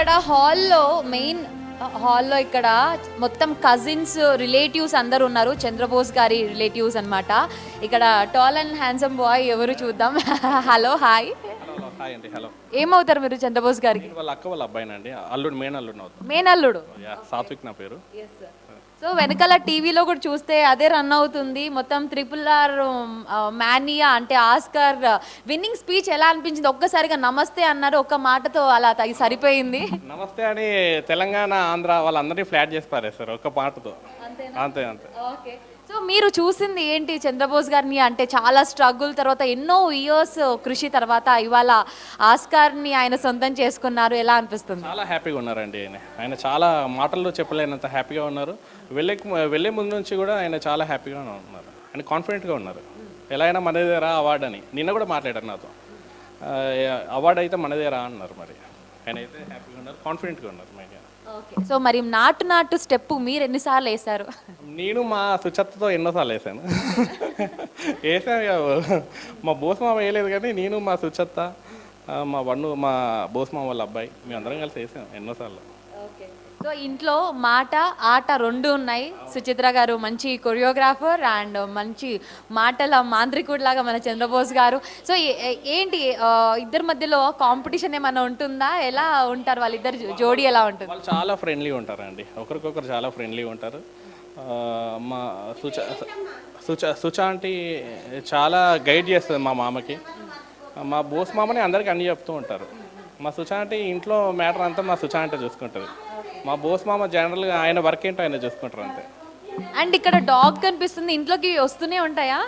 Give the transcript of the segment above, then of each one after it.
ఇక్కడ హాల్లో ఇక్కడ మొత్తం కజిన్స్ రిలేటివ్స్ అందరు ఉన్నారు. చంద్రబోస్ గారి రిలేటివ్స్ అన్నమాట. ఇక్కడ టాల్ అండ్ హ్యాండ్సమ్ బాయ్ ఎవరు చూద్దాం. Hello hi. హాయ్ అండి. హలో. ఏమవుతారు మీరు చంద్రబోస్ గారికి? వాళ్ళ అక్క వాళ్ళ అబ్బాయినండి. అల్లుడు మేనల్లుడు అవుతారు. మేనల్లుడు. సాత్విక్ నా పేరు. సో వెనకాల టీవీలో కూడా చూస్తే అదే రన్ అవుతుంది. మొత్తం RRR మానియా అంటే ఆస్కార్ విన్నింగ్ స్పీచ్ ఎలా అనిపించింది? ఒక్కసారిగా నమస్తే అన్నారు, ఒక్క మాటతో అలా సరిపోయింది. నమస్తే అని తెలంగాణ ఆంధ్ర వాళ్ళందరినీ ఫ్లాట్ చేసి పారేస్తారు ఒక్క పాటతో. అంతే. ఓకే. సో మీరు చూసింది ఏంటి చంద్రబోస్ గారిని? అంటే చాలా స్ట్రగుల్ తర్వాత ఎన్నో ఇయర్స్ కృషి తర్వాత ఇవాళ ఆస్కార్ని ఆయన సొంతం చేసుకున్నారు. ఎలా అనిపిస్తుంది? చాలా హ్యాపీగా ఉన్నారండి. ఆయన చాలా మాటల్లో చెప్పలేనంత హ్యాపీగా ఉన్నారు. వెళ్ళే ముందు నుంచి కూడా ఆయన చాలా హ్యాపీగా ఉన్నారు. ఆయన కాన్ఫిడెంట్గా ఉన్నారు. ఎలా అయినా మనదే రా అవార్డు అని. నిన్న కూడా మాట్లాడారు నాతో. అవార్డు అయితే మనదే రా అన్నారు. మరి ఆయన అయితే హ్యాపీగా ఉన్నారు, కాన్ఫిడెంట్గా ఉన్నారు. ఓకే. సో మరి నాటు స్టెప్ మీరు ఎన్నిసార్లు వేశారు? నేను మా సుచత్తతో ఎన్నోసార్లు వేసాను. మా బోస్మామ వేయలేదు కానీ నేను మా సుచత్త మా బోస్మామ వాళ్ళ అబ్బాయి మేమందరం కలిసి వేసాం ఎన్నోసార్లు. ఓకే. సో ఇంట్లో మాట ఆట రెండు ఉన్నాయి. సుచిత్ర గారు మంచి కొరియోగ్రాఫర్ అండ్ మంచి మాటల మాంత్రికుడిలాగా మన చంద్రబోస్ గారు. సో ఏంటి ఇద్దరి మధ్యలో కాంపిటీషన్ ఏమైనా ఉంటుందా? ఎలా ఉంటారు వాళ్ళిద్దరు జోడీ? ఎలా ఉంటుంది? వాళ్ళు చాలా ఫ్రెండ్లీ ఉంటారండి. ఒకరికొకరు చాలా ఫ్రెండ్లీ ఉంటారు. మా సుచ ఆంటీ చాలా గైడ్ చేస్తుంది మా మామకి. మా బోస్ మామని అందరికీ అన్నీ చెప్తూ ఉంటారు. మా సుచ ఆంటీ ఇంట్లో మ్యాటర్ అంతా మా సుచ ఆంటీ చూసుకుంటుంది. మా బోస్ మామ జనరల్గా ఆయన వర్క్ ఏంటో ఆయన చూసుకుంటారు అంతే. అండ్ ఇక్కడ డాగ్ కనిపిస్తుంది, ఇంట్లోకి వస్తూనే ఉంటాయా?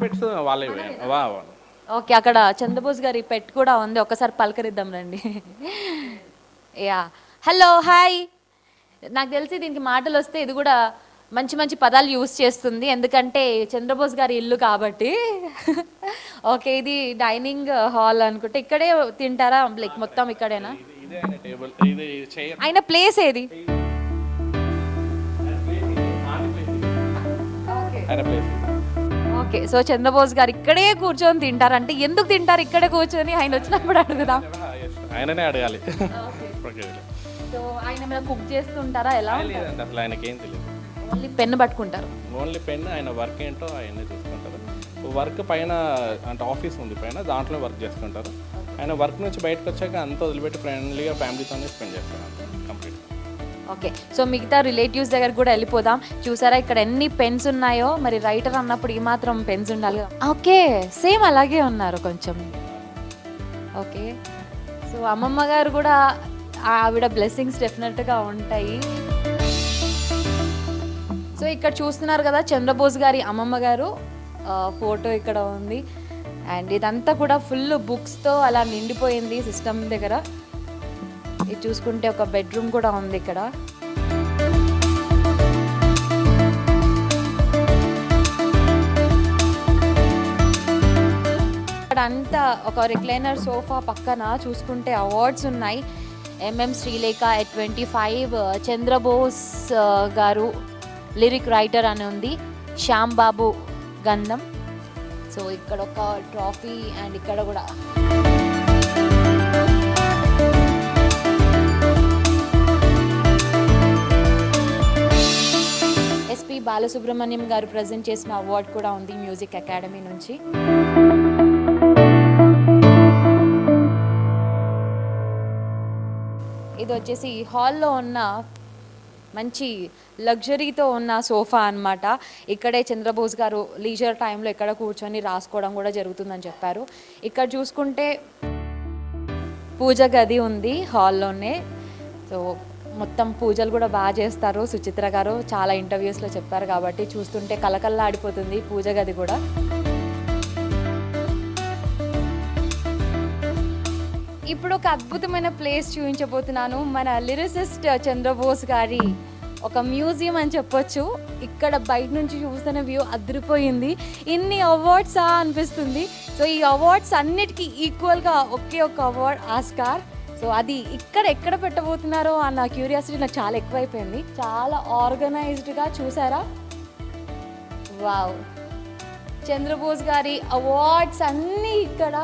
పెట్స్ వాళ్ళే. ఓకే. అక్కడ చంద్రబోస్ గారి పెట్ కూడా ఉంది, ఒకసారి పలకరిద్దాం రండి. Yeah, hello hi. నాకు తెలిసి దీనికి మాటలు వస్తే ఇది కూడా మంచి మంచి పదాలు యూజ్ చేస్తుంది, ఎందుకంటే చంద్రబోస్ గారి ఇల్లు కాబట్టి. ఓకే, ఇది డైనింగ్ హాల్ అనుకుంటే ఇక్కడే తింటారా? లైక్ మొత్తం ఇక్కడేనా? ఆయన ప్లేస్ ఏది? ఓకే. సో చంద్రబోస్ గారు ఇక్కడే కూర్చొని తింటారంటే ఎందుకు తింటారు ఇక్కడే కూర్చొని? ఆయన వచ్చినప్పుడు అడుగుదాం. ఆయననే అడగాలి. సో ఆయన మీద కుక్ చేస్తుంటారా? ఎలా? అసలు ఆయనకి ఏం తెలియదు. ఓన్లీ పెన్ను పట్టుకుంటారు. Only pen. ఆయన వర్క్ ఏంటో ఆయనే చూసుకుంటారు. వర్క్ పైన అంటే ఆఫీస్ ఉంది పైన, దాంట్లో వర్క్ చేసుకుంటారు. ఆయన వర్క్ నుంచి బయటకు వచ్చాక అంతా వదిలిపెట్టి ఫ్రెండ్లీగా ఫ్యామిలీతోనే స్పెండ్ చేస్తున్నారు కంప్లీట్. ఓకే. సో మిగతా రిలేటివ్స్ దగ్గర కూడా వెళ్ళిపోదాం. చూసారా ఇక్కడ ఎన్ని పెన్స్ ఉన్నాయో? మరి రైటర్ అన్నప్పుడు ఈ మాత్రం పెన్స్ ఉండాలి. ఓకే, సేమ్ అలాగే ఉన్నారు కొంచెం. ఓకే. సో అమ్మమ్మ గారు కూడా ఆవిడ బ్లెస్సింగ్స్ డెఫినెట్గా ఉంటాయి. సో ఇక్కడ చూస్తున్నారు కదా చంద్రబోస్ గారి అమ్మమ్మ గారు ఫోటో ఇక్కడ ఉంది. అండ్ ఇదంతా కూడా ఫుల్ బుక్స్తో అలా నిండిపోయింది సిస్టమ్ దగ్గర. ఇది చూసుకుంటే ఒక బెడ్రూమ్ కూడా ఉంది ఇక్కడ. ఇక్కడ అంతా ఒక రిక్లైనర్ సోఫా పక్కన చూసుకుంటే అవార్డ్స్ ఉన్నాయి. MM శ్రీలేఖ at 25, చంద్రబోస్ గారు లిరిక్ రైటర్ అని ఉంది, శ్యామ్ బాబు గంధం. సో ఇక్కడ ఒక ట్రాఫీ అండ్ ఇక్కడ కూడా SP బాలసుబ్రహ్మణ్యం గారు ప్రజెంట్ చేసిన అవార్డు కూడా ఉంది మ్యూజిక్ అకాడమీ నుంచి. ఇది వచ్చేసి హాల్లో ఉన్న మంచి లగ్జరీతో ఉన్న సోఫా అన్నమాట. ఇక్కడే చంద్రబోస్ గారు లీజర్ టైంలో ఇక్కడ కూర్చొని రాసుకోవడం కూడా జరుగుతుందని చెప్పారు. ఇక్కడ చూసుకుంటే పూజ గది ఉంది హాల్లోనే. సో మొత్తం పూజలు కూడా బాగా చేస్తారు. సుచిత్ర గారు చాలా ఇంటర్వ్యూస్లో చెప్పారు కాబట్టి చూస్తుంటే కలకల్లాడిపోతుంది పూజ గది కూడా. ఇప్పుడు ఒక అద్భుతమైన ప్లేస్ చూపించబోతున్నాను. మన లిరిసిస్ట్ చంద్రబోస్ గారి ఒక మ్యూజియం అని చెప్పొచ్చు. ఇక్కడ బయట నుంచి చూస్తున్న వ్యూ అదిరిపోయింది. ఇన్ని అవార్డ్సా అనిపిస్తుంది. సో ఈ అవార్డ్స్ అన్నిటికీ ఈక్వల్గా ఒకే ఒక అవార్డ్ ఆస్కార్. సో అది ఎక్కడ పెట్టబోతున్నారో అన్న క్యూరియాసిటీ నాకు చాలా ఎక్కువైపోయింది. చాలా ఆర్గనైజ్డ్గా చూసారా? వావ్, చంద్రబోస్ గారి అవార్డ్స్ అన్నీ ఇక్కడ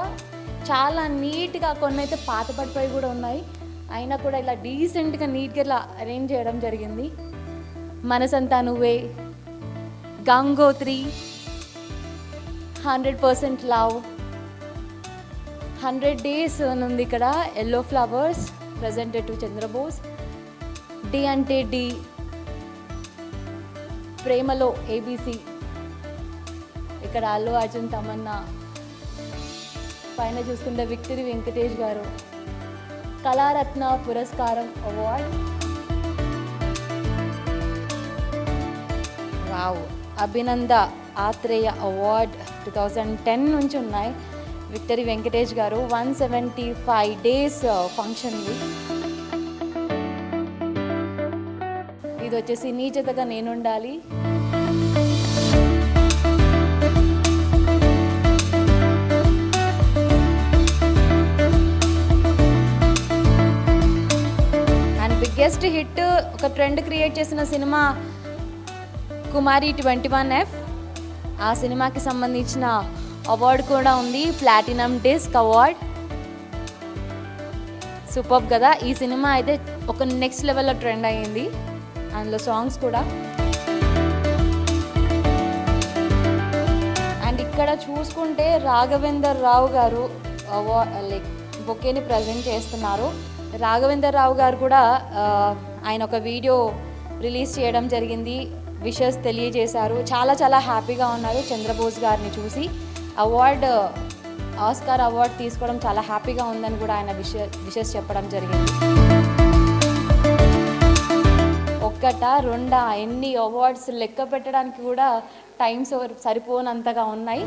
చాలా నీట్గా, కొన్ని అయితే పాత పడిపోయి కూడా ఉన్నాయి. అయినా కూడా ఇలా డీసెంట్గా నీట్గా ఇలా అరేంజ్ చేయడం జరిగింది. మనసంతా నువ్వే, గంగోత్రి, 100% లవ్, 100 days ఉంది ఇక్కడ. Yellow flowers presented to Chandrabose, D అంటే డి, ప్రేమలో ఏబిసి, ఇక్కడ అల్లు అర్జున్, తమన్నా, పైన చూసుకుంటే విక్టరీ వెంకటేష్ గారు, కళారత్న పురస్కారం అవార్డ్. వావ్, అభినంద ఆత్రేయ అవార్డ్ 2010 నుంచి ఉన్నాయి. విక్టరీ వెంకటేష్ గారు 175 days ఫంక్షన్వి. ఇది వచ్చేసి నీ జతగా నేనుండాలి. అండ్ బిగ్గెస్ట్ హిట్, ఒక ట్రెండ్ క్రియేట్ చేసిన సినిమా కుమారి 21F. ఆ సినిమాకి సంబంధించిన అవార్డు కూడా ఉంది, ప్లాటినం డిస్క్ అవార్డ్. సూపర్ కదా. ఈ సినిమా అయితే ఒక నెక్స్ట్ లెవెల్లో ట్రెండ్ అయ్యింది, అందులో సాంగ్స్ కూడా. అండ్ ఇక్కడ చూసుకుంటే రాఘవేందర్ రావు గారు లైక్ బొకేని ప్రజెంట్ చేస్తున్నారు. రాఘవేందర్ రావు గారు కూడా ఆయన ఒక వీడియో రిలీజ్ చేయడం జరిగింది, విషెస్ తెలియజేశారు. చాలా చాలా హ్యాపీగా ఉన్నారు చంద్రబోస్ గారిని చూసి. ఆస్కార్ అవార్డ్ తీసుకోవడం చాలా హ్యాపీగా ఉందని కూడా ఆయన విషెస్ చెప్పడం జరిగింది. ఒక్కట రెండా ఎన్ని అవార్డ్స్ లెక్క పెట్టడానికి కూడా టైం సరిపోనంతగా ఉన్నాయి.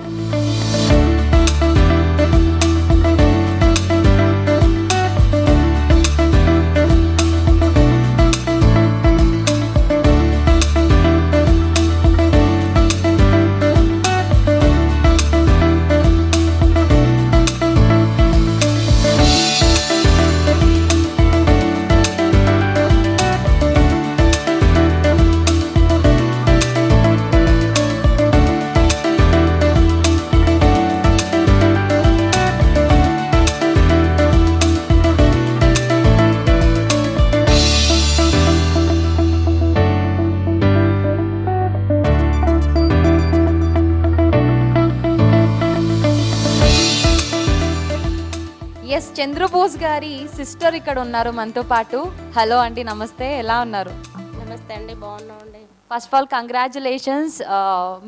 ఎస్, చంద్రబోస్ గారి సిస్టర్ ఇక్కడ ఉన్నారు మనతో పాటు. హలో అండి, నమస్తే, ఎలా ఉన్నారు? నమస్తే అండి, బాగున్నామండి. ఫస్ట్ ఆఫ్ ఆల్ కంగ్రాచులేషన్స్,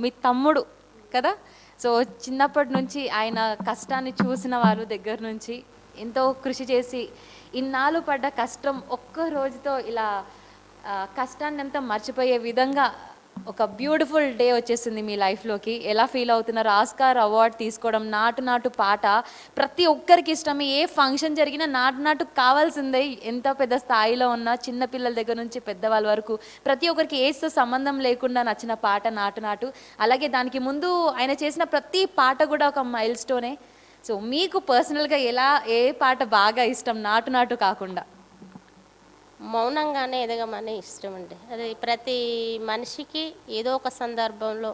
మీ తమ్ముడు కదా. సో చిన్నప్పటి నుంచి ఆయన కష్టాన్ని చూసిన వాళ్ళు దగ్గర నుంచి ఎంతో కృషి చేసి ఇన్నాళ్ళు పడ్డ కష్టం ఒక్క రోజుతో ఇలా కష్టాన్ని అంతా మర్చిపోయే విధంగా ఒక బ్యూటిఫుల్ డే వచ్చేసింది మీ లైఫ్లోకి. ఎలా ఫీల్ అవుతున్నారు? ఆస్కార్ అవార్డ్ తీసుకోవడం, నాటు నాటు పాట ప్రతి ఒక్కరికి ఇష్టమే. ఏ ఫంక్షన్ జరిగినా నాటు నాటు కావాల్సిందే. ఎంత పెద్ద స్థాయిలో ఉన్న చిన్న పిల్లల దగ్గర నుంచి పెద్దవాళ్ళ వరకు ప్రతి ఒక్కరికి ఏజ్తో సంబంధం లేకుండా నచ్చిన పాట నాటు నాటు. అలాగే దానికి ముందు ఆయన చేసిన ప్రతి పాట కూడా ఒక మైల్ స్టోనే. సో మీకు పర్సనల్గా ఏ పాట బాగా ఇష్టం నాటు నాటు కాకుండా? మౌనంగానే ఎదగమని ఇష్టం అండి. అది ప్రతి మనిషికి ఏదో ఒక సందర్భంలో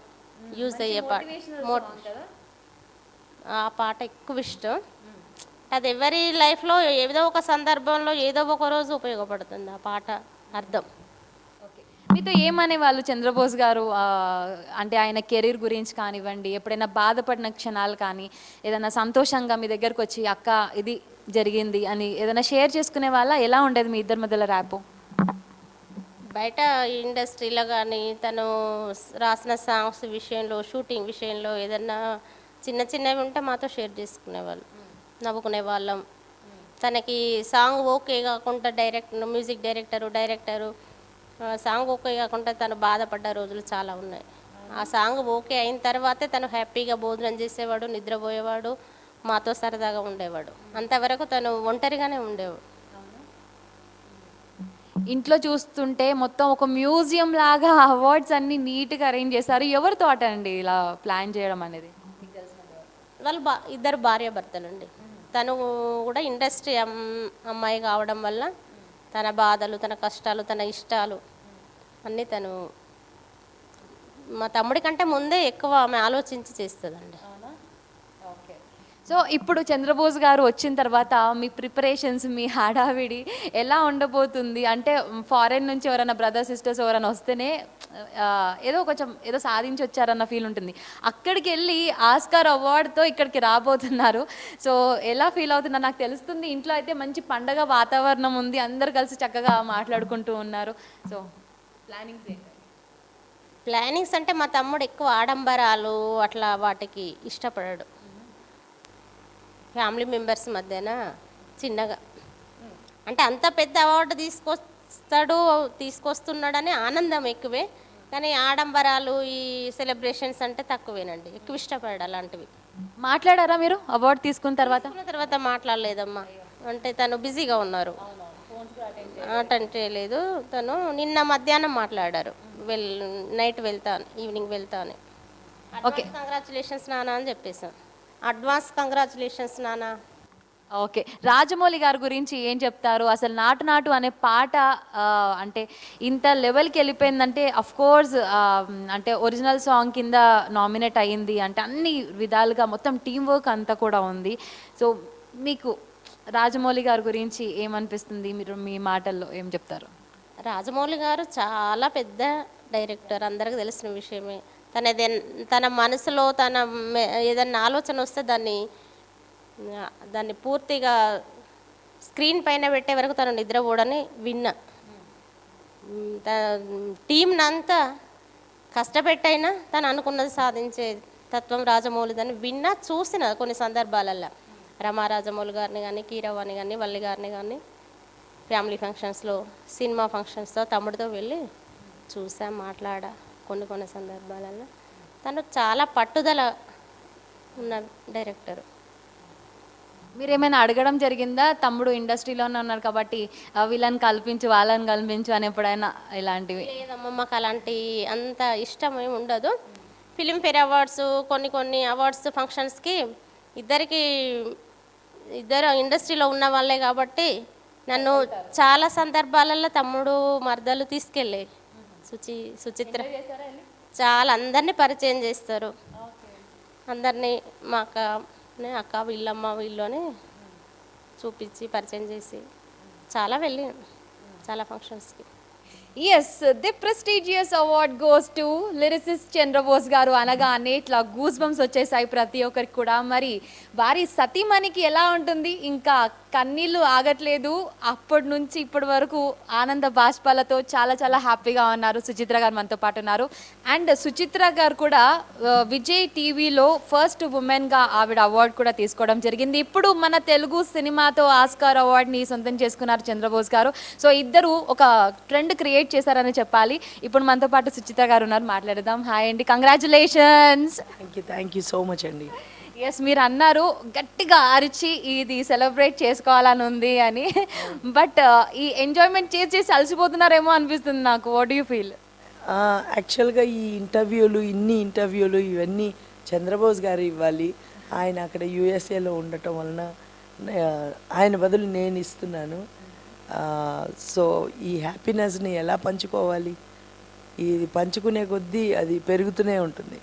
యూజ్ అయ్యే పాట. ఆ పాట ఎక్కువ ఇష్టం. అది ఎవరి లైఫ్లో ఏదో ఒక సందర్భంలో ఏదో ఒక రోజు ఉపయోగపడుతుంది ఆ పాట అర్థం. మీతో ఏమనే వాళ్ళు చంద్రబోస్ గారు? అంటే ఆయన కెరీర్ గురించి కానివ్వండి, ఎప్పుడైనా బాధపడిన క్షణాలు కానీ, ఏదైనా సంతోషంగా మీ దగ్గరకు వచ్చి అక్క ఇది జరిగింది అని ఏదైనా షేర్ చేసుకునే వాళ్ళ? ఎలా ఉండేది మీ ఇద్దరి మధ్యలో ర్యాపు? బయట ఇండస్ట్రీలో కానీ తను రాసిన సాంగ్స్ విషయంలో, షూటింగ్ విషయంలో ఏదన్నా చిన్న చిన్నవి ఉంటే మాతో షేర్ చేసుకునేవాళ్ళు, నవ్వుకునే వాళ్ళం. తనకి సాంగ్ ఓకే కాకుండా మ్యూజిక్ డైరెక్టరు సాంగ్ ఓకే కాకుండా తను బాధపడ్డ రోజులు చాలా ఉన్నాయి. ఆ సాంగ్ ఓకే అయిన తర్వాతే తను హ్యాపీగా భోజనం చేసేవాడు, నిద్రపోయేవాడు, మాతో సరదాగా ఉండేవాడు. అంతవరకు తను ఒంటరిగానే ఉండేవాడు. ఇంట్లో చూస్తుంటే మొత్తం ఒక మ్యూజియం లాగా అవార్డ్స్ అన్ని నీట్గా అరేంజ్ చేశారు. ఎవరి థాట్ అండి ఇలా ప్లాన్ చేయడం అనేది? వాళ్ళు ఇద్దరు భార్యాభర్తలండి. తను కూడా ఇండస్ట్రీ అమ్మాయి కావడం వల్ల తన బాధలు, తన కష్టాలు, తన ఇష్టాలు అన్నీ తను మా తమ్ముడి కంటే ముందే ఎక్కువ ఆమె ఆలోచించి చేస్తుందండి. ఓకే. సో ఇప్పుడు చంద్రబోస్ గారు వచ్చిన తర్వాత మీ ప్రిపరేషన్స్, మీ హడావిడి ఎలా ఉండబోతుంది? అంటే ఫారెన్ నుంచి ఎవరైనా బ్రదర్ సిస్టర్స్ ఎవరైనా వస్తేనే ఏదో కొంచెం ఏదో సాధించి వచ్చారన్న ఫీల్ ఉంటుంది. అక్కడికి వెళ్ళి ఆస్కార్ అవార్డుతో ఇక్కడికి రాబోతున్నారు. సో ఎలా ఫీల్ అవుతున్నారు? నాకు తెలుస్తుంది ఇంట్లో అయితే మంచి పండగ వాతావరణం ఉంది, అందరు కలిసి చక్కగా మాట్లాడుకుంటూ ఉన్నారు. సో ప్లానింగ్స్ ఏంటి? ప్లానింగ్స్ అంటే మా తమ్ముడు ఎక్కువ ఆడంబరాలు అట్లా వాటికి ఇష్టపడాడు. ఫ్యామిలీ మెంబర్స్ మధ్యన చిన్నగా అంటే అంత పెద్ద అవార్డు తీసుకొస్తున్నాడని ఆనందం ఎక్కువే, కానీ ఆడంబరాలు ఈ సెలబ్రేషన్స్ అంటే తక్కువేనండి. ఎక్కువ ఇష్టపడాడు అలాంటివి. మాట్లాడారా మీరు అవార్డు తీసుకున్న తర్వాత? తీసుకున్న తర్వాత మాట్లాడలేదమ్మా, అంటే తను బిజీగా ఉన్నారు, అటెండ్ చేయలేదు. తను నిన్న మధ్యాహ్నం మాట్లాడారు, నైట్ వెళ్తాను, ఈవినింగ్ వెళ్తాను. ఓకే, కంగ్రాచులేషన్స్ నాన్న అని చెప్పేసాను. అడ్వాన్స్ కంగ్రాచులేషన్స్ నాన్న. ఓకే, రాజమౌళి గారి గురించి ఏం చెప్తారు? అసలు నాటు నాటు అనే పాట అంటే ఇంత లెవెల్కి వెళ్ళిపోయిందంటే కోర్స్ అంటే ఒరిజినల్ సాంగ్ కింద నామినేట్ అయ్యింది అంటే అన్ని విధాలుగా మొత్తం టీం వర్క్ అంతా కూడా ఉంది. సో మీకు రాజమౌళి గారి గురించి ఏమనిపిస్తుంది? మీరు మీ మాటల్లో ఏం చెప్తారు? రాజమౌళి గారు చాలా పెద్ద డైరెక్టర్, అందరికీ తెలిసిన విషయమే. తన మనసులో ఏదన్నా ఆలోచన వస్తే దాన్ని పూర్తిగా స్క్రీన్ పైన పెట్టే వరకు తను నిద్రపోడని విన్నా. టీంనంతా కష్టపెట్టైనా తను అనుకున్నది సాధించే తత్వం రాజమౌళిదని విన్నా, చూసిన కొన్ని సందర్భాలల్లో. రమా రాజమౌళి గారిని కానీ, కీరవాణి కానీ, వల్లి గారిని కానీ ఫ్యామిలీ ఫంక్షన్స్లో, సినిమా ఫంక్షన్స్తో తమ్ముడితో వెళ్ళి చూసా, మాట్లాడా. కొన్ని సందర్భాలలో తను చాలా పట్టుదల ఉన్న డైరెక్టర్. మీరు ఏమైనా అడగడం జరిగిందా? తమ్ముడు ఇండస్ట్రీలోనే ఉన్నారు కాబట్టి వీళ్ళని కల్పించు, వాళ్ళని కల్పించు అని ఎప్పుడైనా ఇలాంటివి? లేదమ్మా, మాకు అలాంటి అంత ఇష్టం ఏమి ఉండదు. ఫిలింఫేర్ అవార్డ్స్, కొన్ని అవార్డ్స్ ఫంక్షన్స్కి ఇద్దరు ఇండస్ట్రీలో ఉన్న వాళ్ళే కాబట్టి నన్ను చాలా సందర్భాలలో తమ్ముడు మరదలు తీసుకెళ్ళే. సుచిత్ర చాలా అందరినీ పరిచయం చేస్తారు, అందరినీ మా అక్క వీళ్ళమ్మ వీళ్ళని చూపించి పరిచయం చేసి చాలా వెళ్ళి చాలా ఫంక్షన్స్కి. Yes, the prestigious award goes to lyricist Chandrabose గారు అనగానే ఇట్లా గూస్ బంప్స్ వచ్చేసాయి ప్రతి ఒక్కరికి కూడా. మరి వారి సతీమణికి ఎలా ఉంటుంది? ఇంకా కన్నీళ్ళు ఆగట్లేదు. అప్పటి నుంచి ఇప్పటి వరకు ఆనంద బాష్పాలతో చాలా చాలా హ్యాపీగా ఉన్నారు. సుచిత్ర గారు మనతో పాటు ఉన్నారు. అండ్ సుచిత్ర గారు కూడా విజయ్ టీవీలో ఫస్ట్ ఉమెన్గా ఆవిడ అవార్డు కూడా తీసుకోవడం జరిగింది. ఇప్పుడు మన తెలుగు సినిమాతో ఆస్కార్ అవార్డుని సొంతం చేసుకున్నారు చంద్రబోస్ గారు. సో ఇద్దరు ఒక ట్రెండ్ క్రియేట్ చేశారని చెప్పాలి. ఇప్పుడు మనతో పాటు సుచిత్ర గారు ఉన్నారు, మాట్లాడదాం. హాయ్ అండి, congratulations. Thank you so much అండి. ఎస్, మీరు అన్నారు గట్టిగా అరిచి ఇది సెలబ్రేట్ చేసుకోవాలని ఉంది అని, బట్ ఈ ఎంజాయ్మెంట్ చేసి అలసిపోతున్నారేమో అనిపిస్తుంది నాకు. What do you feel? యాక్చువల్గా ఈ ఇన్ని ఇంటర్వ్యూలు ఇవన్నీ చంద్రబోస్ గారు ఇవ్వాలి. ఆయన అక్కడ యూఎస్ఏలో ఉండటం వలన ఆయన బదులు నేను ఇస్తున్నాను. సో ఈ హ్యాపీనెస్ని ఎలా పంచుకోవాలి? ఇది పంచుకునే కొద్దీ అది పెరుగుతూనే ఉంటుంది.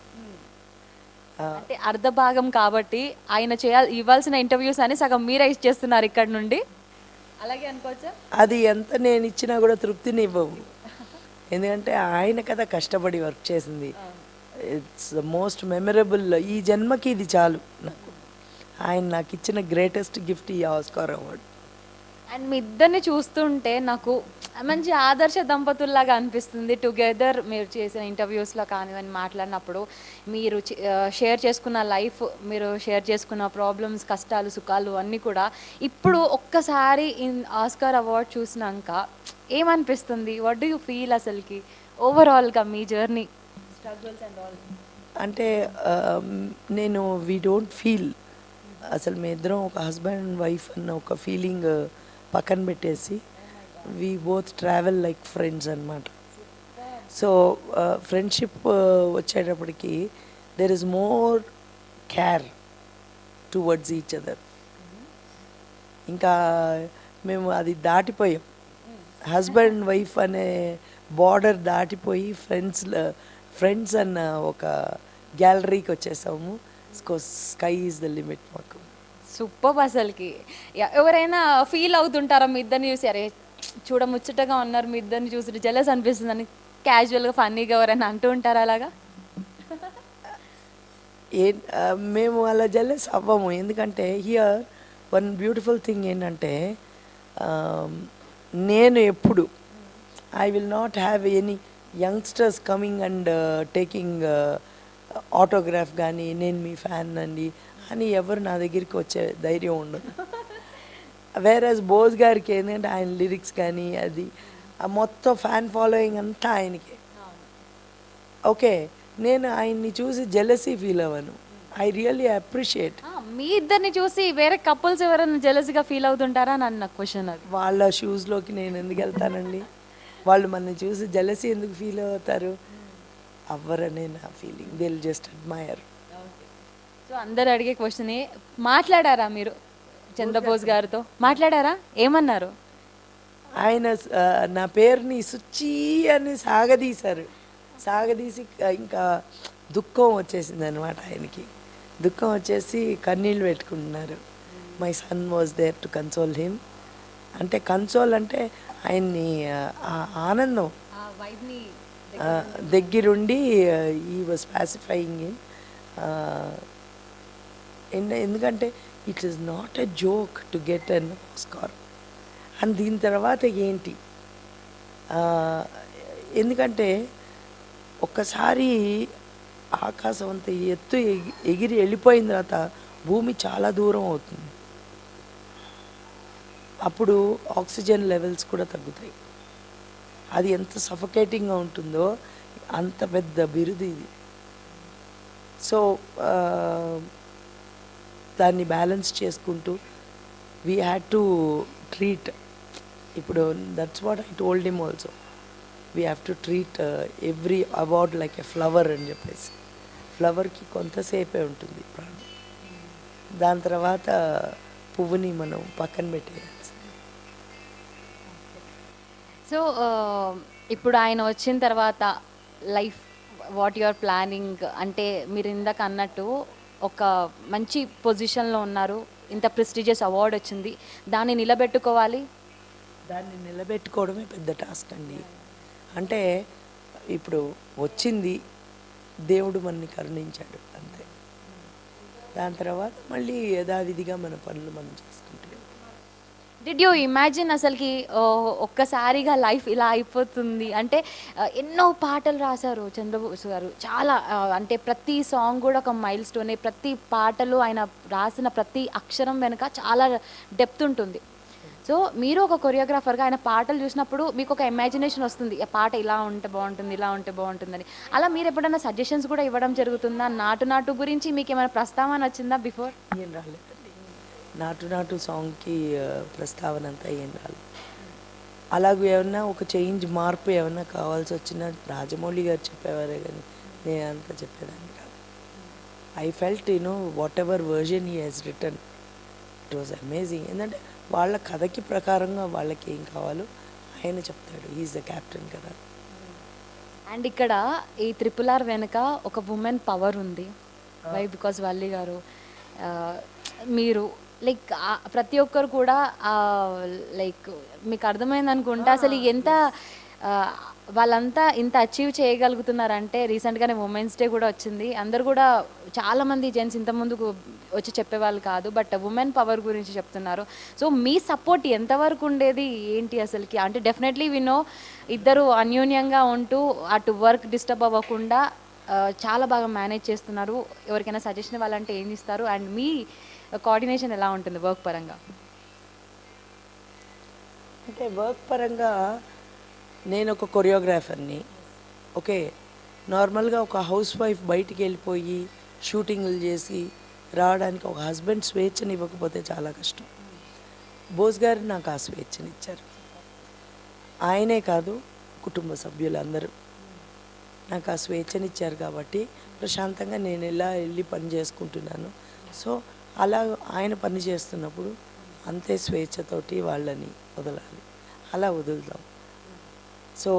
అంటే అర్ధ భాగం కాబట్టి ఆయన ఇవ్వాల్సిన ఇంటర్వ్యూస్ అని సగం మీరే ఇచ్చేస్తున్నారు ఇక్కడ నుండి, అలాగే అనుకోవచ్చా? అది ఎంత నేను ఇచ్చినా కూడా తృప్తిని ఇవ్వవు, ఎందుకంటే ఆయన కదా కష్టపడి వర్క్ చేసింది. It's the most memorable. ఈ జన్మకి ఇది చాలు నాకు. ఆయన నాకు ఇచ్చిన గ్రేటెస్ట్ గిఫ్ట్ ఈ ఆస్కార్ అవార్డు. అండ్ మీ ఇద్దరిని చూస్తుంటే నాకు మంచి ఆదర్శ దంపతుల్లాగా అనిపిస్తుంది. టుగెదర్ మీరు చేసిన ఇంటర్వ్యూస్లో కానివన్నీ మాట్లాడినప్పుడు మీరు షేర్ చేసుకున్న లైఫ్, మీరు షేర్ చేసుకున్న ప్రాబ్లమ్స్, కష్టాలు, సుఖాలు అన్నీ కూడా ఇప్పుడు ఒక్కసారి ఆస్కార్ అవార్డ్ చూసినాక ఏమనిపిస్తుంది? వాట్ డూ యూ ఫీల్ అసలుకి ఓవరాల్గా మీ జర్నీ, స్ట్రగుల్స్ అండ్ ఆల్? అంటే నేను వీ డోంట్ ఫీల్, అసలు మీ ఇద్దరం ఒక హస్బెండ్ అండ్ వైఫ్ అన్న ఒక ఫీలింగ్ పక్కన పెట్టేసి we both travel like friends అన్నమాట. సో ఫ్రెండ్షిప్ వచ్చేటప్పటికి there is more care towards each other. ఇంకా మేము అది దాటిపోయాం, హస్బెండ్ అండ్ వైఫ్ అనే బార్డర్ దాటిపోయి ఫ్రెండ్స్ అన్న ఒక గ్యాలరీకి వచ్చేసాము. స్కై ఈజ్ ద లిమిట్ మాకు. సూపర్ అసలుకి ఎవరైనా ఫీల్ అవుతుంటారా మీ ఇద్దరిని చూసి అరే చూడ ముచ్చటగా ఉన్నారు మీ ఇద్దరిని చూసి జెలస్ అనిపిస్తుంది అని క్యాజువల్గా ఫన్నీగా ఎవరైనా అంటూ ఉంటారా అలాగా ఏ మేము అలా జెల్లెస్ అవ్వము. ఎందుకంటే హియర్ వన్ బ్యూటిఫుల్ థింగ్ ఏంటంటే నేను ఎప్పుడు I will not have any youngsters coming and taking autograph కానీ నేను మీ ఫ్యాన్ అండి అని ఎవరు నా దగ్గరికి వచ్చే ధైర్యం ఉండదు. వేరేస్ బోస్ గారికి ఏంటంటే ఆయన లిరిక్స్ కానీ అది ఆ మొత్తం ఫ్యాన్ ఫాలోయింగ్ అంతా ఆయనకే. ఓకే, నేను ఆయన్ని చూసి జెలసీ ఫీల్ అవ్వను. I really appreciate. మీ ఇద్దరిని చూసి వేరే కపుల్స్ ఎవరైనా జెలస్గా ఫీల్ అవుతుంటారా అని నా క్వశ్చన్ అది. వాళ్ళ షూస్లోకి నేను ఎందుకు వెళ్తానండి? వాళ్ళు మన చూసి జెలసీ ఎందుకు ఫీల్ అవుతారు? అవ్వరనే నా feeling. They will just admire. So అందరు అడిగే క్వశ్చన్ మాట్లాడారా మీరు చంద్రబోస్ గారితో? మాట్లాడారా? ఏమన్నారు? ఆయన నా పేరుని సుచి అని సాగదీశారు. సాగదీసి ఇంకా దుఃఖం వచ్చేసింది అనమాట ఆయనకి. దుఃఖం వచ్చేసి కన్నీళ్ళు పెట్టుకుంటున్నారు. My son was there to console him. అంటే కన్సోల్ అంటే ఆయన్ని ఆ ఆనందం దగ్గరుండి ఈ వాజ్ పాసిఫైయింగ్ హిమ్. ఎందుకంటే it is not a joke to get an Oscar. And దీని తర్వాత ఏంటి, ఎందుకంటే ఒక్కసారి ఆకాశం అంత ఎత్తు ఎగిరి వెళ్ళిపోయిన తర్వాత భూమి చాలా దూరం అవుతుంది. అప్పుడు ఆక్సిజన్ లెవెల్స్ కూడా తగ్గుతాయి. అది ఎంత సఫకేటింగ్గా ఉంటుందో అంత పెద్ద బిరుదు ఇది. సో దాన్ని బ్యాలెన్స్ చేసుకుంటూ వీ హ్యాడ్ టు ట్రీట్. ఇప్పుడు that's what I told him also. We have to treat every award like a flower అని చెప్పేసి. ఫ్లవర్కి కొంతసేపే ఉంటుంది ప్రాణం, దాని తర్వాత పువ్వుని మనం పక్కన పెట్టేయాల్సి. సో ఇప్పుడు ఆయన వచ్చిన తర్వాత life what you are planning అంటే మీరు ఇందాక అన్నట్టు ఒక మంచి పొజిషన్లో ఉన్నారు, ఇంత ప్రెస్టీజియస్ అవార్డు వచ్చింది, దాన్ని నిలబెట్టుకోవాలి. దాన్ని నిలబెట్టుకోవడమే పెద్ద టాస్క్ అండి. అంటే ఇప్పుడు వచ్చింది, దేవుడు మనని కరుణించాడు అంతే. దాని తర్వాత మళ్ళీ యథావిధిగా మన పనులు మనం చేసుకుంటే. డిడ్ యూ ఇమాజిన్ అసలుకి ఒక్కసారిగా లైఫ్ ఇలా అయిపోతుంది అంటే? ఎన్నో పాటలు రాశారు చంద్రబోస్ గారు, చాలా అంటే ప్రతి సాంగ్ కూడా ఒక మైల్ స్టోనే. ప్రతి పాటలు ఆయన రాసిన ప్రతి అక్షరం వెనుక చాలా డెప్త్ ఉంటుంది. సో మీరు ఒక కొరియోగ్రాఫర్గా ఆయన పాటలు చూసినప్పుడు మీకు ఒక ఇమాజినేషన్ వస్తుంది, ఆ పాట ఇలా ఉంటే బాగుంటుంది, ఇలా ఉంటే బాగుంటుందని. అలా మీరు ఎప్పుడైనా సజెషన్స్ కూడా ఇవ్వడం జరుగుతుందా? నాటు గురించి మీకు ఏమైనా ప్రస్తావన వచ్చిందా బిఫోర్? ఏం రాలేదండి. నాటు సాంగ్కి ప్రస్తావన అంతా ఏం రాలేదు. అలాగే ఏమన్నా ఒక చేంజ్ మార్పు ఏమన్నా కావాల్సి వచ్చినా రాజమౌళి గారు చెప్పేవారే కానీ నేను అంతా చెప్పేదాన్ని కాదు. I felt whatever version he has return it was amazing. ఎందుకంటే వాళ్ళ కథకి ప్రకారంగా వాళ్ళకి ఏం కావాలో ఆయన చెప్తాడు. హీఈస్ ద క్యాప్టెన్ కదా. అండ్ ఇక్కడ ఈ RRR వెనుక ఒక ఉమెన్ పవర్ ఉంది. వై? బికాజ్ వల్లి గారు మీరు లైక్ ప్రతి ఒక్కరు కూడా లైక్ మీకు అర్థమైంది అనుకుంటా. అసలు ఎంత వాళ్ళంతా ఇంత అచీవ్ చేయగలుగుతున్నారంటే రీసెంట్గానే ఉమెన్స్ డే కూడా వచ్చింది. అందరు కూడా చాలామంది జెంట్స్ ఇంత ముందుకు వచ్చి చెప్పేవాళ్ళు కాదు, బట్ ఉమెన్ పవర్ గురించి చెప్తున్నారు. సో మీ సపోర్ట్ ఎంతవరకు ఉండేది ఏంటి అసలుకి? అంటే డెఫినెట్లీ వినో ఇద్దరు అన్యోన్యంగా ఉంటూ అటు వర్క్ డిస్టర్బ్ అవ్వకుండా చాలా బాగా మేనేజ్ చేస్తున్నారు. ఎవరికైనా సజెషన్ ఇవ్వాలంటే ఏం ఇస్తారు? అండ్ మీ కోఆర్డినేషన్ ఎలా ఉంటుంది వర్క్ పరంగా? అంటే వర్క్ పరంగా నేను ఒక కొరియోగ్రాఫర్ని. ఓకే, నార్మల్గా ఒక హౌస్ వైఫ్ బయటికి వెళ్ళిపోయి షూటింగ్లు చేసి రావడానికి ఒక హస్బెండ్ స్వేచ్ఛని ఇవ్వకపోతే చాలా కష్టం. బోస్ గారు నాకు ఆ స్వేచ్ఛని ఇచ్చారు. ఆయనే కాదు, కుటుంబ సభ్యులందరూ నాకు ఆ స్వేచ్ఛనిచ్చారు కాబట్టి ప్రశాంతంగా నేను వెళ్ళి పని చేసుకుంటున్నాను. సో అలా ఆయన పని చేస్తున్నప్పుడు అంతే స్వేచ్ఛతోటి వాళ్ళని వదలాలి, అలా వదులుదాం. So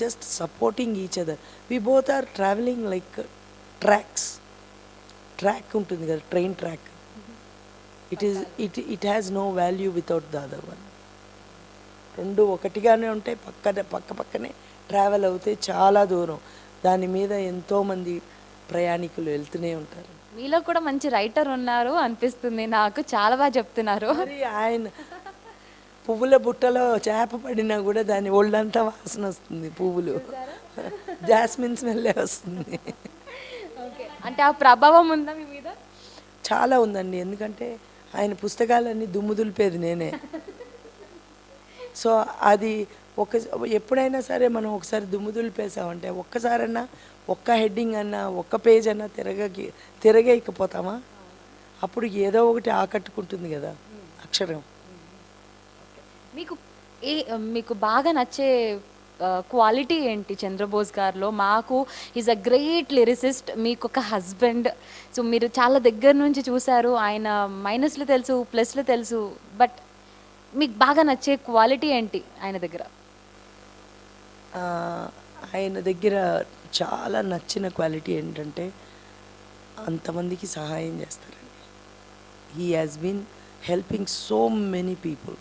just supporting each other. We both are travelling like track ఉంటుంది కదా, train track. It has no value without the other one. రెండు ఒకటిగానే ఉంటాయి, పక్కనే ట్రావెల్ అవుతాయి చాలా దూరం. దాని మీద ఎంతోమంది ప్రయాణికులు వెళ్తూనే ఉంటారు. మీలో కూడా మంచి రైటర్ ఉన్నారు అనిపిస్తుంది నాకు, చాలా బాగా చెప్తున్నారు. మరి ఆయన పువ్వుల బుట్టలో చేప పడినా కూడా దాని ఒళ్ళంతా వాసన వస్తుంది, పువ్వులు జాస్మిన్ స్మెల్లే వస్తుంది. అంటే ఆ ప్రభావం ఉందా మీ మీద? చాలా ఉందండి, ఎందుకంటే ఆయన పుస్తకాలన్నీ దుమ్ము దులిపేది నేనే. సో అది ఎప్పుడైనా సరే మనం ఒకసారి దుమ్ము దులిపేసామంటే ఒక్కసారన్నా ఒక్క హెడ్డింగ్ అన్నా ఒక్క పేజ్ అన్నా తిరగేయకపోతామా? అప్పుడు ఏదో ఒకటి ఆకట్టుకుంటుంది కదా అక్షరం. మీకు మీకు బాగా నచ్చే క్వాలిటీ ఏంటి చంద్రబోస్ గారిలో? మాకు ఈజ్ అ గ్రేట్ లిరిసిస్ట్, మీకు ఒక హస్బెండ్. సో మీరు చాలా దగ్గర నుంచి చూశారు, ఆయన మైనస్లు తెలుసు, ప్లస్లు తెలుసు. బట్ మీకు బాగా నచ్చే క్వాలిటీ ఏంటి ఆయన దగ్గర? ఆయన దగ్గర చాలా నచ్చిన క్వాలిటీ ఏంటంటే అంతమందికి సహాయం చేస్తారండి. He has been helping so many people.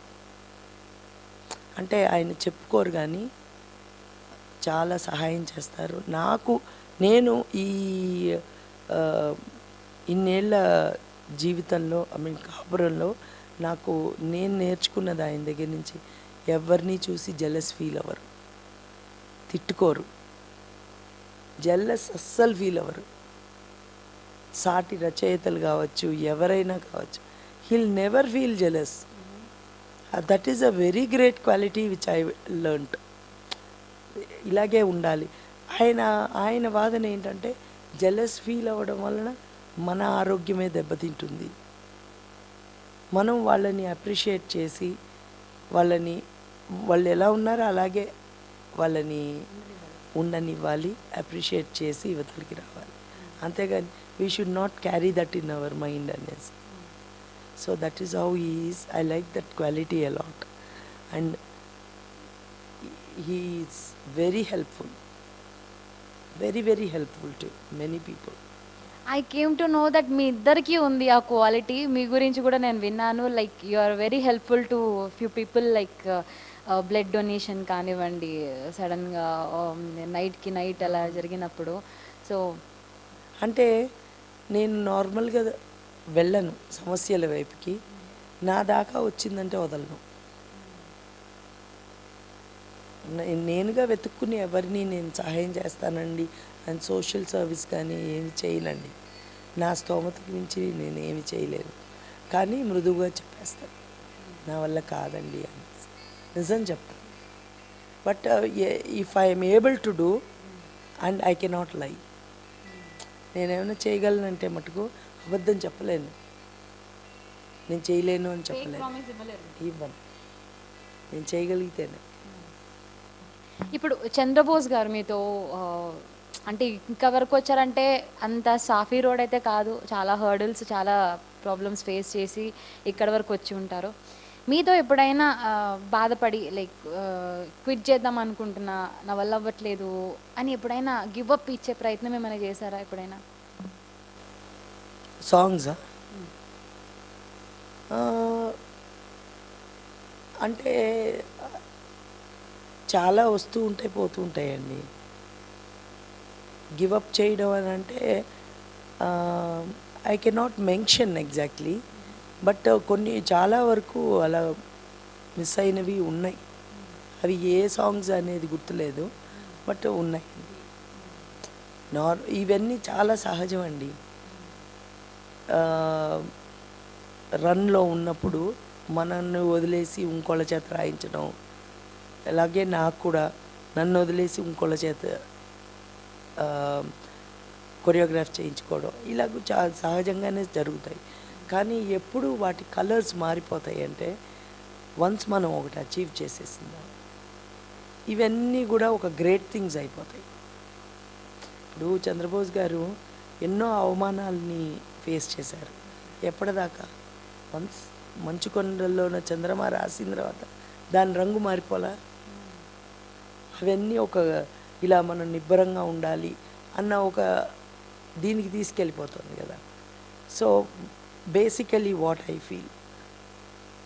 అంటే ఆయన చెప్పుకోరు కానీ చాలా సహాయం చేస్తారు. నేను ఈ ఇన్నేళ్ళ జీవితంలో కాపురంలో నేను నేర్చుకున్నది ఆయన దగ్గర నుంచి, ఎవరిని చూసి జెలస్ ఫీల్ అవ్వరు, తిట్టుకోరు, జెల్లస్ అస్సలు ఫీల్ అవ్వరు. సాటి రచయితలు కావచ్చు, ఎవరైనా కావచ్చు, he'll never feel jealous. That is a very great quality which I learned. ఇలాగే ఉండాలి. ఆయన వాదన ఏంటంటే జెలస్ ఫీల్ అవ్వడం వలన మన ఆరోగ్యమే దెబ్బతింటుంది. మనం వాళ్ళని అప్రిషియేట్ చేసి వాళ్ళు ఎలా ఉన్నారో అలాగే వాళ్ళని ఉండనివ్వాలి, అప్రిషియేట్ చేసి ఇవతలికి రావాలి. అంతేగాని we should not carry that in our mind అనేసి. So that is how he is. I like that quality a lot. And he is very helpful, very very helpful to many people. I came to know that మీ ఇద్దరికి ఉంది ఆ quality. మీ గురించి కూడా నేను విన్నాను, like you are very helpful to few people, like blood donation కానివ్వండి, సడన్గా నైట్కి నైట్ అలా జరిగినప్పుడు. సో అంటే నేను నార్మల్గా వెళ్ళను సమస్యల వైపుకి, నా దాకా వచ్చిందంటే వదలను. నేనుగా వెతుక్కుని ఎవరిని నేను సహాయం చేస్తానండి అండ్ సోషల్ సర్వీస్ కానీ ఏమి చేయనండి. నా స్తోమతకు మించి నేను ఏమి చేయలేను. కానీ మృదువుగా చెప్పేస్తాను, నా వల్ల కాదండి అని నిజం చెప్తాను. But if I'm able to do and I cannot లై, నేనేమైనా చేయగలనంటే మటుకు అబద్ధం చెప్పలేను, నేను చేయలేను అని చెప్పలేను, ఇవ్వను. నేను చేయగలిగితేనే. ఇప్పుడు చంద్రబోస్ గారు మీతో అంటే ఇంకా వరకు వచ్చారంటే అంత సాఫీ రోడ్ అయితే కాదు, చాలా హర్డిల్స్, చాలా ప్రాబ్లమ్స్ ఫేస్ చేసి ఇక్కడ వరకు వచ్చి ఉంటారు. మీతో ఎప్పుడైనా బాధపడి లైక్ క్విట్ చేద్దాం అనుకుంటున్నా, నా వల్ల అవ్వట్లేదు అని ఎప్పుడైనా గివ్ అప్ ఇచ్చే ప్రయత్నం ఏమైనా చేశారా ఎప్పుడైనా? సాంగ్సా? అంటే చాలా వస్తూ ఉంటాయి, పోతూ ఉంటాయండి. గివ్ అప్ చేయడం అని అంటే I cannot mention exactly, but కొన్ని చాలా వరకు అలా మిస్ అయినవి ఉన్నాయి. అవి ఏ సాంగ్స్ అనేది గుర్తులేదు, బట్ ఉన్నాయి. ఇవన్నీ చాలా సహజం అండి. రన్లో ఉన్నప్పుడు మనల్ని వదిలేసి ఇంకోళ్ళ చేత రాయించడం, అలాగే నాకు కూడా నన్ను వదిలేసి ఇంకోళ్ళ చేత కొరియోగ్రాఫ్ చేయించుకోవడం, ఇలాగ చాలా సహజంగానే జరుగుతాయి. కానీ ఎప్పుడు వాటి కలర్స్ మారిపోతాయి అంటే వన్స్ మనం ఒకటి అచీవ్ చేసేసిందా ఇవన్నీ కూడా ఒక గ్రేట్ థింగ్స్ అయిపోతాయి. ఇప్పుడు చంద్రబోస్ గారు ఎన్నో అవమానాలని ఫేస్ చేశారు. ఎప్పటిదాకా? వన్స్ మంచు కొండల్లోన చంద్రమా రాసిన తర్వాత దాని రంగు మారిపోలా? అవన్నీ ఒక ఇలా మనం నిబ్బరంగా ఉండాలి అన్న ఒక దీనికి తీసుకెళ్ళిపోతుంది కదా. So basically what I feel,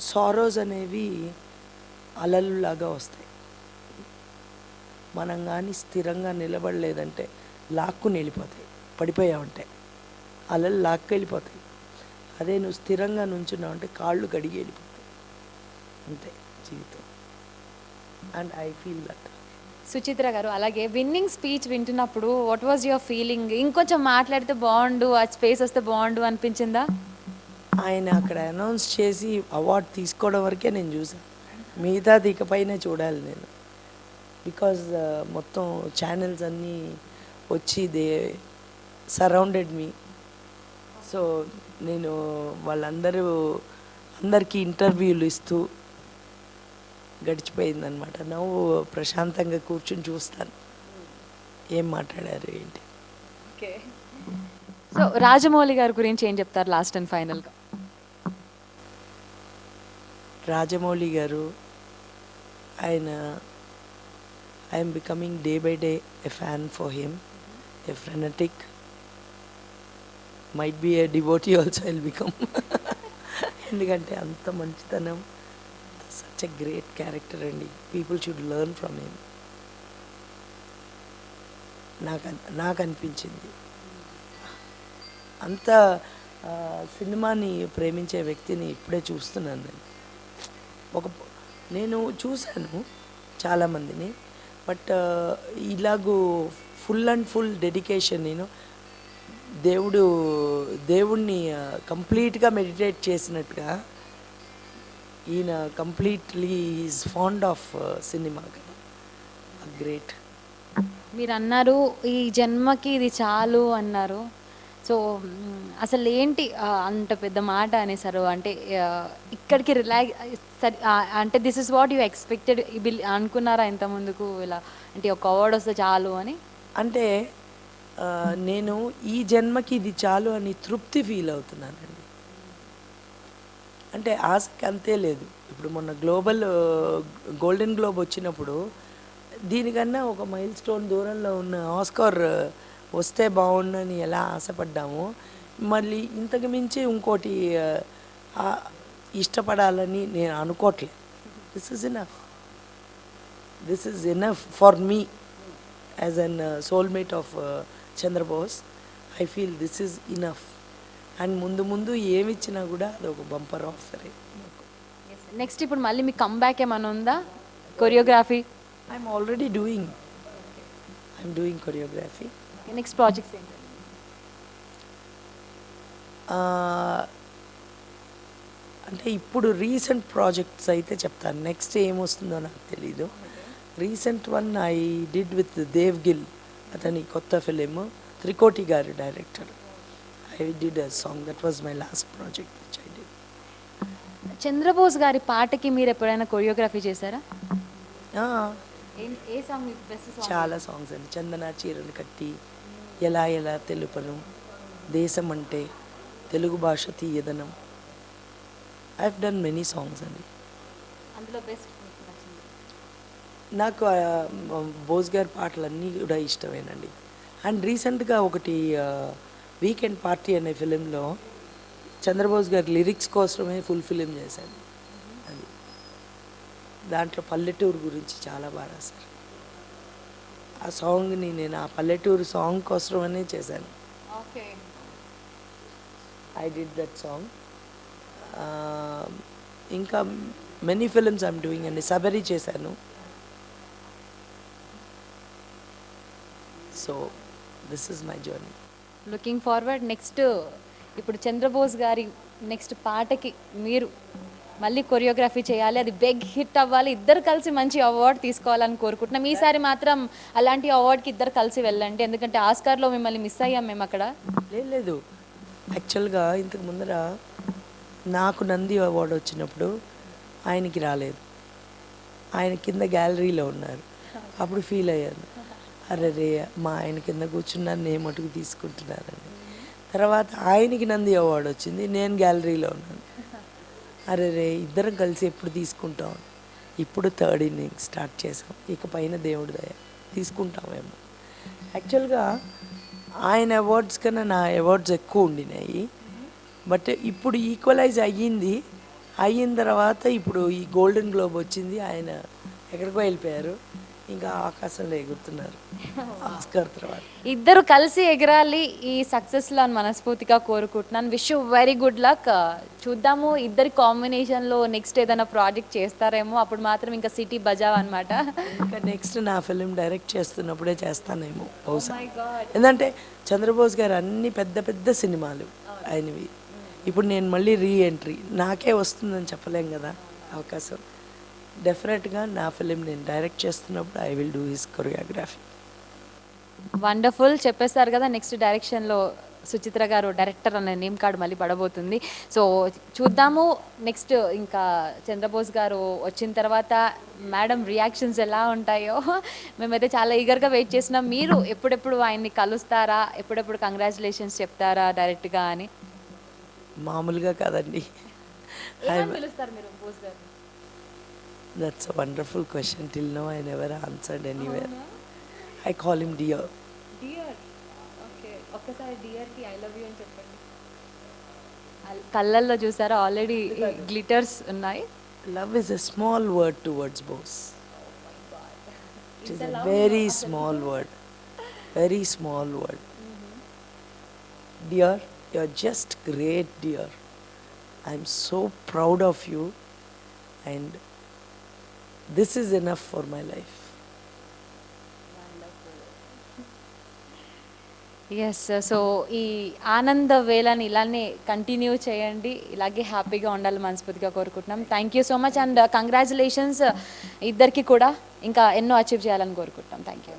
sorrows అనేవి అలలులాగా వస్తాయి. మనం కానీ స్థిరంగా నిలబడలేదంటే లాక్కుని వెళ్ళిపోతాయి. పడిపోయామంటే అలలు లాక్కు వెళ్ళిపోతాయి. అదే నువ్వు స్థిరంగా నుంచున్నావు అంటే కాళ్ళు కడిగి వెళ్ళిపోతాయి. అంతే జీవితం. And I feel that. Suchitra గారు, అలాగే విన్నింగ్ స్పీచ్ వింటున్నప్పుడు వాట్ వాజ్ యువర్ ఫీలింగ్? ఇంకొంచెం మాట్లాడితే బాగుండు, ఆ స్పేస్ వస్తే బాగుండు అనిపించిందా? ఆయన అక్కడ అనౌన్స్ చేసి అవార్డు తీసుకోవడం వరకే నేను చూసాను. మిగతాది ఇకపైనే చూడాలి నేను. బికాజ్ మొత్తం ఛానల్స్ అన్నీ వచ్చి దే సరౌండెడ్ మీ. సో నేను అందరికీ ఇంటర్వ్యూలు ఇస్తూ గడిచిపోయిందనమాట. నవ్వు ప్రశాంతంగా కూర్చుని చూస్తాను ఏం మాట్లాడారు ఏంటి. సో రాజమౌళి గారి గురించి ఏం చెప్తారు లాస్ట్ అండ్ ఫైనల్గా? రాజమౌళి గారు, ఆయన I'm becoming day by day a fan for him, a frenetic, might be a devotee also I'll become. ఎందుకంటే అంత మంచితనం, సచ్ ఎ గ్రేట్ క్యారెక్టర్ అండి. People should learn from him. నాకు అనిపించింది. అంత సినిమాని ప్రేమించే వ్యక్తిని ఇప్పుడే చూస్తున్నాను నేను చూశాను చాలామందిని, బట్ ఇలాగూ ఫుల్ అండ్ ఫుల్ డెడికేషన్. నేను దేవుణ్ణి కంప్లీట్గా మెడిటేట్ చేసినట్టుగా ఈయన completely is fond of cinema కదా. గ్రేట్. మీరు అన్నారు ఈ జన్మకి ఇది చాలు అన్నారు. సో అసలు ఏంటి అంత పెద్ద మాట అనేసారు? అంటే ఇక్కడికి అంటే this is what you expected అనుకున్నారా ఇంత ముందుకు ఇలా, అంటే ఒక అవార్డు వస్తే చాలు అని? అంటే నేను ఈ జన్మకి ఇది చాలు అని తృప్తి ఫీల్ అవుతున్నానండి. అంటే ఆశకి అంతే లేదు. ఇప్పుడు మొన్న గోల్డెన్ గ్లోబ్ వచ్చినప్పుడు దీనికన్నా ఒక మైల్ స్టోన్ దూరంలో ఉన్న ఆస్కార్ వస్తే బాగుండని ఎలా ఆశపడ్డామో, మళ్ళీ ఇంతకు మించి ఇంకోటి ఇష్టపడాలని నేను అనుకోవట్లేదు. This is enough for me as an soulmate of Chandrabose. I feel this is enough. And ముందు ఏమిచ్చినా కూడా అది ఒక బంపర్ ఆఫరే. నెక్స్ట్ ఇప్పుడు మళ్ళీ మీకు కంబ్యాక్ ఏమైనా ఉందా? Choreography? I'm already doing choreography. Next projects ఏంటి? అంటే ఇప్పుడు రీసెంట్ ప్రాజెక్ట్స్ అయితే చెప్తాను. నెక్స్ట్ ఏమొస్తుందో నాకు తెలీదు. Recent one I did with Dev Gill, అతని కొత్త ఫిలిం, త్రికోటి గారు director. I did a song, that was my last project which I did. Chandrabose గారి పాటకి మీరు ఎప్పుడైనా కొరియోగ్రఫీ చేశారా? ఏ సాంగ్ మీకు బెస్ట్ సాంగ్? చాలా సాంగ్స్ అండి. చందన చీరలు కట్టి, ఎలా ఎలా తెలుపను, దేశం అంటే, తెలుగు భాష తీయదనం. I have done many songs అండి. అందులో బెస్ట్ నాకు బోస్ గారి పాటలన్నీ కూడా ఇష్టమేనండి. అండ్ రీసెంట్గా ఒకటి వీకెండ్ పార్టీ అనే ఫిలింలో చంద్రబోస్ గారి లిరిక్స్ కోసమే ఫుల్ ఫిలిం చేశాను. అది దాంట్లో పల్లెటూరు గురించి చాలా బాగా రాశారు. ఆ సాంగ్ని నేను ఆ పల్లెటూరు సాంగ్ కోసమనే చేశాను. Okay, I did that song. ఇంకా మెనీ ఫిలిమ్స్ ఐఎమ్ డూయింగ్ అండి. సబరి చేశాను. So this is my journey. Looking forward. Next ఇప్పుడు చంద్రబోస్ గారి నెక్స్ట్ పాటకి మీరు మళ్ళీ కొరియోగ్రఫీ చేయాలి, అది బిగ్ హిట్ అవ్వాలి, ఇద్దరు కలిసి మంచి అవార్డు తీసుకోవాలని కోరుకుంటున్నాం. ఈసారి మాత్రం అలాంటి అవార్డుకి ఇద్దరు కలిసి వెళ్ళండి, ఎందుకంటే ఆస్కార్లో మిమ్మల్ని మిస్ అయ్యాం మేము అక్కడ. లేదు, యాక్చువల్గా ఇంతకు ముందర నాకు నంది అవార్డు వచ్చినప్పుడు ఆయనకి రాలేదు. ఆయన కింద గ్యాలరీలో ఉన్నారు. అప్పుడు ఫీల్ అయ్యాను, అరే మా ఆయన కింద కూర్చున్నాను, నేను మటుకు తీసుకుంటున్నానని. తర్వాత ఆయనకి నంది అవార్డు వచ్చింది, నేను గ్యాలరీలో ఉన్నాను. అరే ఇద్దరం కలిసి ఎప్పుడు తీసుకుంటాం. ఇప్పుడు థర్డ్ ఇన్నింగ్ స్టార్ట్ చేసాం, ఇక పైన దేవుడి దయ తీసుకుంటామేమో. యాక్చువల్గా ఆయన అవార్డ్స్ కన్నా నా అవార్డ్స్ ఎక్కువ ఉండినాయి. బట్ ఇప్పుడు ఈక్వలైజ్ అయిన తర్వాత ఇప్పుడు ఈ గోల్డెన్ గ్లోబ్ వచ్చింది, ఆయన ఎక్కడికో వెళ్ళిపోయారు, ఇంకా ఆకాశంలో ఎగురుతున్నారు ఆస్కార్ తర్వాత. ఇద్దరు కలిసి ఎగరాలి ఈ సక్సెస్లో అని మనస్ఫూర్తిగా కోరుకుంటున్నాను. Wish you very good luck. చూద్దాము ఇద్దరి కాంబినేషన్లో నెక్స్ట్ ఏదైనా ప్రాజెక్ట్ చేస్తారేమో, అప్పుడు మాత్రం ఇంకా సిటీ బజావ్ అనమాట. ఇంకా నెక్స్ట్ నా ఫిలిం డైరెక్ట్ చేస్తున్నప్పుడే చేస్తానేమో బహుశా. ఎందుకంటే చంద్రబోస్ గారు అన్ని పెద్ద పెద్ద సినిమాలు ఆయనవి. ఇప్పుడు నేను మళ్ళీ రీఎంట్రీ, నాకే వస్తుందని చెప్పలేం కదా అవకాశం. డెఫినెట్గా నా ఫిలిం నేను డైరెక్ట్ చేస్తున్నప్పుడు I will do his choreography. Wonderful చెప్పేస్తారు కదా, నెక్స్ట్ డైరెక్షన్లో సుచిత్ర గారు డైరెక్టర్ అనే నేమ్ కార్డు మళ్ళీ పడబోతుంది. సో చూద్దాము నెక్స్ట్ ఇంకా చంద్రబోస్ గారు వచ్చిన తర్వాత మేడం రియాక్షన్స్ ఎలా ఉంటాయో మేమైతే చాలా ఈగర్గా వెయిట్ చేస్తున్నాం. మీరు ఎప్పుడెప్పుడు ఆయన్ని కలుస్తారా, ఎప్పుడెప్పుడు కంగ్రాచులేషన్స్ చెప్తారా డైరెక్ట్గా అని? మామూలుగా కాదండి. పిలుస్తారు మీరు బోస్ గారు? That's a wonderful question. Till now, I never answered anywhere. I call him dear. Dear. Okay, ఒక్కసారి డియర్కి ఐ లవ్ యూ అని చెప్పండి. కళ్ళల్లో చూసారా ఆల్రెడీ గ్లిటర్స్ ఉన్నాయి. Love is a small word towards boss. It is a very small word. Very small word. Dear, you're just great, dear. I'm so proud of you, and this is enough for my life. Yes. So ఈ ఆనంద వేళని ఇలానే continue చేయండి, ఇలాగే హ్యాపీగా ఉండాలి మనస్ఫూర్తిగా కోరుకుంటున్నాం. Thank you so much and congratulations ఇద్దరికి కూడా, ఇంకా ఎన్నో అచీవ్ చేయాలని కోరుకుంటున్నాం. Thank you.